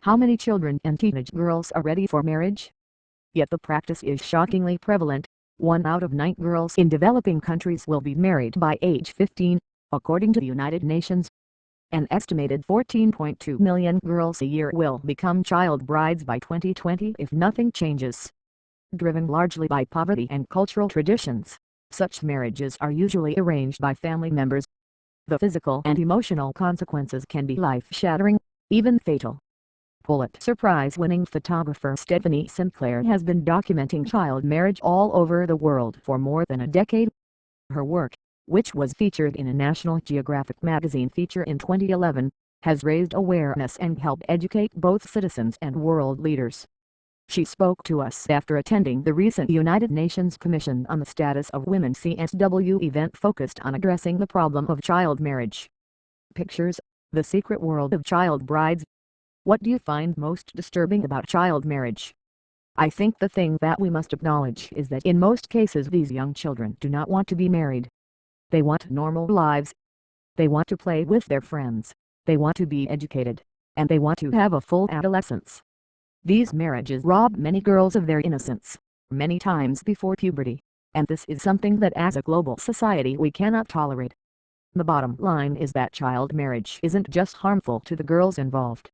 How many children and teenage girls are ready for marriage? Yet the practice is shockingly prevalent. 1 out of 9 girls in developing countries will be married by age 15, according to the United Nations. An estimated 14.2 million girls a year will become child brides by 2020 if nothing changes. Driven largely by poverty and cultural traditions, such marriages are usually arranged by family members. The physical and emotional consequences can be life-shattering, even fatal. Pulitzer Prize-winning photographer Stephanie Sinclair has been documenting child marriage all over the world for more than a decade. Her work, which was featured in a National Geographic magazine feature in 2011, has raised awareness and helped educate both citizens and world leaders. She spoke to us after attending the recent United Nations Commission on the Status of Women (CSW) event focused on addressing the problem of child marriage. Pictures: The Secret World of Child Brides. What do you find most disturbing about child marriage? I think the thing that we must acknowledge is that in most cases these young children do not want to be married. They want normal lives. They want to play with their friends. They want to be educated. And they want to have a full adolescence. These marriages rob many girls of their innocence, many times before puberty, and this is something that as a global society we cannot tolerate. The bottom line is that child marriage isn't just harmful to the girls involved.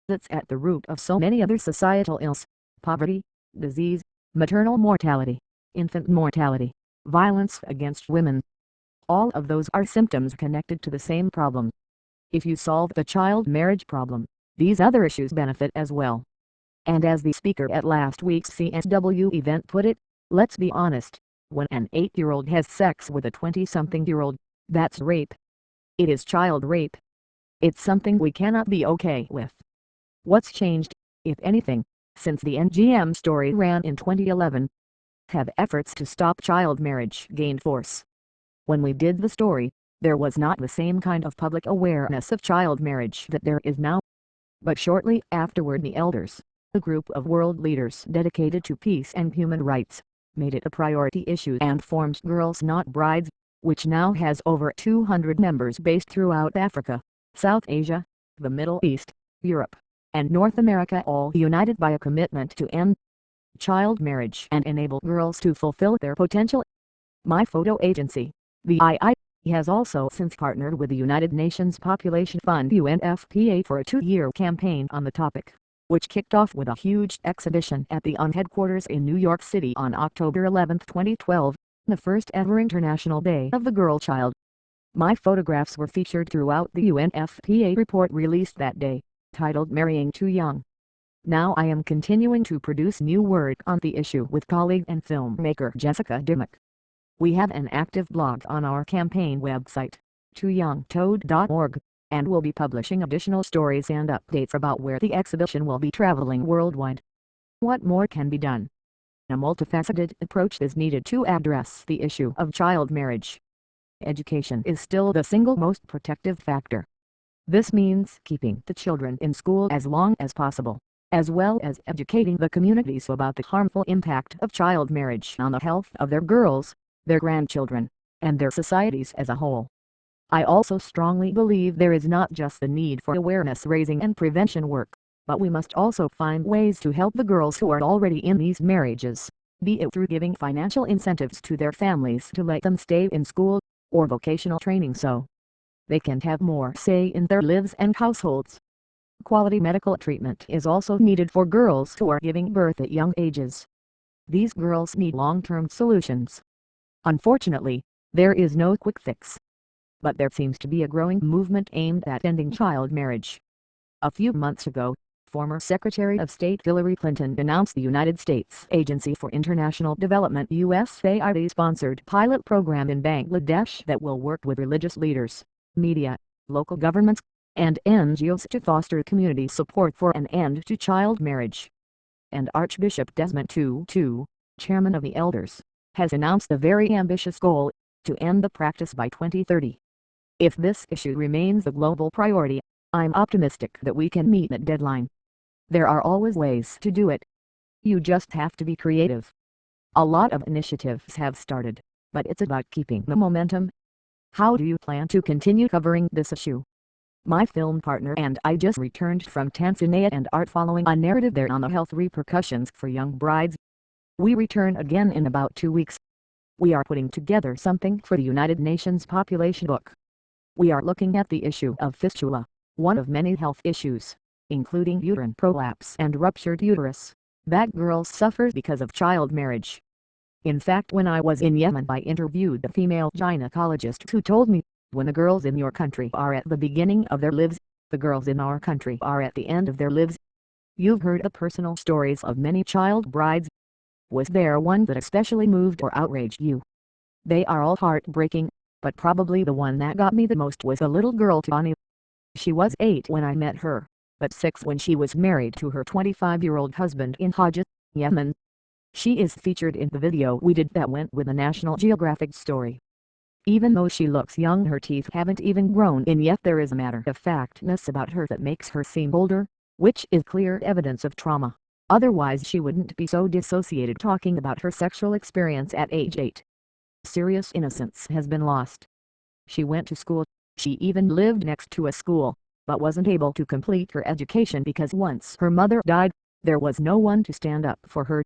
It's at the root of so many other societal ills: poverty, disease, maternal mortality, infant mortality, violence against women. All of those are symptoms connected to the same problem. If you solve the child marriage problem, these other issues benefit as well. And as the speaker at last week's CSW event put it, let's be honest, when an 8-year-old has sex with a 20-something-year-old, that's rape. It is child rape. It's something we cannot be okay with. What's changed, if anything, since the NGM story ran in 2011? Have efforts to stop child marriage gained force? When we did the story, there was not the same kind of public awareness of child marriage that there is now. But shortly afterward the Elders, a group of world leaders dedicated to peace and human rights, made it a priority issue and formed Girls Not Brides, which now has over 200 members based throughout Africa, South Asia, the Middle East, Europe, and North America, all united by a commitment to end child marriage and enable girls to fulfill their potential. My Photo Agency, the II, has also since partnered with the United Nations Population Fund UNFPA for a 2-year campaign on the topic, which kicked off with a huge exhibition at the UN headquarters in New York City on October 11, 2012, the first ever International Day of the Girl Child. My photographs were featured throughout the UNFPA report released that day, titled Marrying Too Young. Now I am continuing to produce new work on the issue with colleague and filmmaker Jessica Dimmock. We have an active blog on our campaign website, tooyoungtoad.org, and will be publishing additional stories and updates about where the exhibition will be traveling worldwide. What more can be done? A multifaceted approach is needed to address the issue of child marriage. Education is still the single most protective factor. This means keeping the children in school as long as possible, as well as educating the communities about the harmful impact of child marriage on the health of their girls, their grandchildren, and their societies as a whole. I also strongly believe there is not just the need for awareness raising and prevention work, but we must also find ways to help the girls who are already in these marriages, be it through giving financial incentives to their families to let them stay in school, or vocational training so they can have more say in their lives and households. Quality medical treatment is also needed for girls who are giving birth at young ages. These girls need long-term solutions. Unfortunately, there is no quick fix. But there seems to be a growing movement aimed at ending child marriage. A few months ago, former Secretary of State Hillary Clinton announced the United States Agency for International Development USAID-sponsored pilot program in Bangladesh that will work with religious leaders, media, local governments, and NGOs to foster community support for an end to child marriage. And Archbishop Desmond Tutu, chairman of the Elders, has announced a very ambitious goal, to end the practice by 2030. If this issue remains a global priority, I'm optimistic that we can meet that deadline. There are always ways to do it. You just have to be creative. A lot of initiatives have started, but it's about keeping the momentum. How do you plan to continue covering this issue? My film partner and I just returned from Tanzania and are following a narrative there on the health repercussions for young brides. We return again in about 2 weeks. We are putting together something for the United Nations Population Book. We are looking at the issue of fistula, one of many health issues, including uterine prolapse and ruptured uterus, that girls suffer because of child marriage. In fact, when I was in Yemen, I interviewed a female gynecologist who told me, when the girls in your country are at the beginning of their lives, the girls in our country are at the end of their lives. You've heard the personal stories of many child brides. Was there one that especially moved or outraged you? They are all heartbreaking, but probably the one that got me the most was the little girl Tani. She was 8 when I met her, but 6 when she was married to her 25-year-old husband in Hajj, Yemen. She is featured in the video we did that went with a National Geographic story. Even though she looks young, her teeth haven't even grown in yet. There is a matter-of-factness about her that makes her seem older, which is clear evidence of trauma. Otherwise she wouldn't be so dissociated talking about her sexual experience at age 8. Serious innocence has been lost. She went to school, she even lived next to a school, but wasn't able to complete her education because once her mother died, there was no one to stand up for her.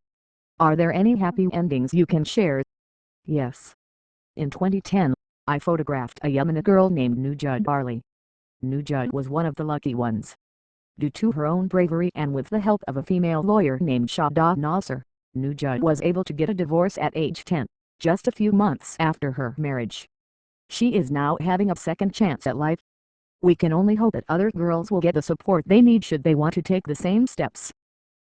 Are there any happy endings you can share? Yes. In 2010, I photographed a Yemeni girl named Nujud Barley. Nujud was one of the lucky ones. Due to her own bravery and with the help of a female lawyer named Shada Nasser, Nujud was able to get a divorce at age 10, just a few months after her marriage. She is now having a second chance at life. We can only hope that other girls will get the support they need should they want to take the same steps.